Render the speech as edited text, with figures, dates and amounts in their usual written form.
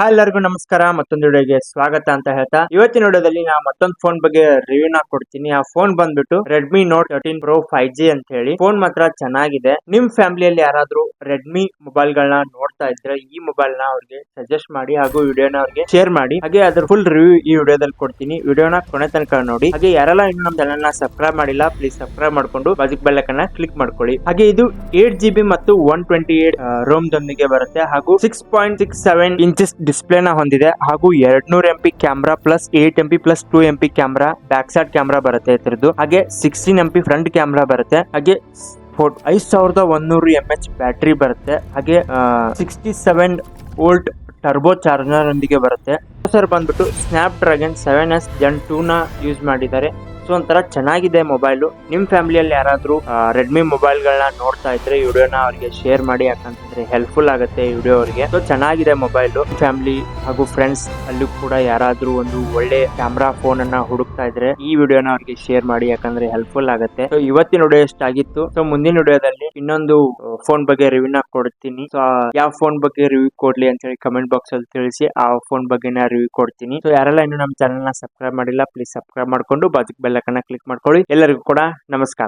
ಎಲ್ಲರಿಗೂ ನಮಸ್ಕಾರ. ಮತ್ತೊಂದು ವಿಡಿಯೋಗೆ ಸ್ವಾಗತ ಅಂತ ಹೇಳ್ತಾ ಇವತ್ತಿನ ವಿಡಿಯೋದಲ್ಲಿ ನಾ ಮತ್ತೊಂದು ಫೋನ್ ಬಗ್ಗೆ ರಿವ್ಯೂ ನ ಕೊಡ್ತೀನಿ. ಆ ಫೋನ್ ಬಂದ್ಬಿಟ್ಟು ರೆಡ್ಮಿ ನೋಟ್ 13 Pro 5G ಅಂತ ಹೇಳಿ. ಫೋನ್ ಮಾತ್ರ ಚೆನ್ನಾಗಿದೆ. ನಿಮ್ ಫ್ಯಾಮಿಲಿಯಲ್ಲಿ ಯಾರಾದ್ರೂ ರೆಡ್ಮಿ ಮೊಬೈಲ್ ಗಳನ್ನ ನೋಡ್ತಾ ಇದ್ರೆ ಈ ಮೊಬೈಲ್ ನ ಅವ್ರಿಗೆ ಸಜೆಸ್ಟ್ ಮಾಡಿ ಹಾಗೂ ವಿಡಿಯೋನ ಅವ್ರಿಗೆ ಶೇರ್ ಮಾಡಿ. ಹಾಗೆ ಅದ್ರ ಫುಲ್ ರಿವ್ಯೂ ಈ ವಿಡಿಯೋದಲ್ಲಿ ಕೊಡ್ತೀನಿ. ವಿಡಿಯೋನ ಕೊನೆ ತನಕ ನೋಡಿ. ಹಾಗೆ ಯಾರೆಲ್ಲ ಇನ್ನು ನಮ್ಮ ಚಾನೆಲ್ ನ ಸಬ್ಸ್ಕ್ರೈಬ್ ಮಾಡಿಲ್ಲ ಪ್ಲೀಸ್ ಸಬ್ಸ್ಕ್ರೈಬ್ ಮಾಡ್ಕೊಂಡು ಬಾಜು ಬೆಲ್ ಐಕಾನ್ ನ ಕ್ಲಿಕ್ ಮಾಡ್ಕೊಳ್ಳಿ. ಹಾಗೆ ಇದು 8GB ಮತ್ತು 128 ರೋಮ್ ದೊಂದಿಗೆ ಬರುತ್ತೆ ಹಾಗೂ 6.67 ಇಂಚಸ್ ಡಿಸ್ಪ್ಲೇ ನ ಹೊಂದಿದೆ ಹಾಗೂ 200MP camera plus 8MP plus 2MP camera back side camera ಬರುತ್ತೆ ಇದ್ರದ್ದು. ಹಾಗೆ 16MP ಫ್ರಂಟ್ ಕ್ಯಾಮ್ರಾ ಬರುತ್ತೆ. ಹಾಗೆ 5100mAh ಬ್ಯಾಟರಿ ಬರುತ್ತೆ. ಹಾಗೆ 67V ಟರ್ಬೋ ಚಾರ್ಜರ್ ಒಂದಿಗೆ ಬರುತ್ತೆ. ಸರ್ ಬಂದ್ಬಿಟ್ಟು ಸ್ನ್ಯಾಪ್ ಡ್ರ್ಯಾಗನ್ 7S Gen 2 ನ ಯೂಸ್ ಮಾಡಿದ್ದಾರೆ. ಸೊ ಒಂಥರ ಚೆನ್ನಾಗಿದೆ ಮೊಬೈಲು. ನಿಮ್ ಫ್ಯಾಮಿಲಿಯಲ್ಲಿ ಯಾರಾದ್ರೂ ರೆಡ್ಮಿ ಮೊಬೈಲ್ ಗಳನ್ನ ನೋಡ್ತಾ ಇದ್ರೆ ಈ ವಿಡಿಯೋನ ಅವ್ರಿಗೆ ಶೇರ್ ಮಾಡಿ, ಯಾಕಂತಂದ್ರೆ ಹೆಲ್ಪ್ಫುಲ್ ಆಗುತ್ತೆ ಈ ವಿಡಿಯೋ ಅವ್ರಿಗೆ. ಸೊ ಚೆನ್ನಾಗಿದೆ ಮೊಬೈಲು. ಫ್ಯಾಮಿಲಿ ಹಾಗೂ ಫ್ರೆಂಡ್ಸ್ ಅಲ್ಲೂ ಕೂಡ ಯಾರಾದ್ರೂ ಒಂದು ಒಳ್ಳೆ ಕ್ಯಾಮ್ರಾ ಫೋನ್ ಅನ್ನ ಹುಡುಕ್ತಾ ಇದ್ರೆ ಈ ವಿಡಿಯೋನ ಅವ್ರಿಗೆ ಶೇರ್ ಮಾಡಿ, ಯಾಕಂದ್ರೆ ಹೆಲ್ಪ್ಫುಲ್ ಆಗುತ್ತೆ. ಸೊ ಇವತ್ತಿನ ವಿಡಿಯೋ ಎಷ್ಟಾಗಿತ್ತು. ಸೊ ಮುಂದಿನ ವಿಡಿಯೋದಲ್ಲಿ ಇನ್ನೊಂದು ಫೋನ್ ಬಗ್ಗೆ ರಿವ್ಯೂ ನ ಕೊಡ್ತೀನಿ. ಸೊ ಯಾವ ಫೋನ್ ಬಗ್ಗೆ ರಿವ್ಯೂ ಕೊಡ್ಲಿ ಅಂತ ಹೇಳಿ ಕಮೆಂಟ್ ಬಾಕ್ಸ್ ಅಲ್ಲಿ ತಿಳಿಸಿ. ಆ ಫೋನ್ ಬಗ್ಗೆ ರಿವ್ಯೂ ಕೊಡ್ತೀನಿ. ಸೊ ಯಾರೆಲ್ಲ ಇನ್ನು ನಮ್ಮ ಚಾನೆಲ್ ನ ಸಬ್ಸ್ಕ್ರೈಬ್ ಮಾಡಿಲ್ಲ ಪ್ಲೀಸ್ ಸಬ್ಸ್ಕ್ರೈಬ್ ಮಾಡ್ಕೊಂಡು ಬಾಜು ಬೆಲ್ ಐಕಾನ್ ಕ್ಲಿಕ್ ಮಾಡ್ಕೊಳ್ಳಿ. ಎಲ್ಲರಿಗೂ ಕೂಡ ನಮಸ್ಕಾರ.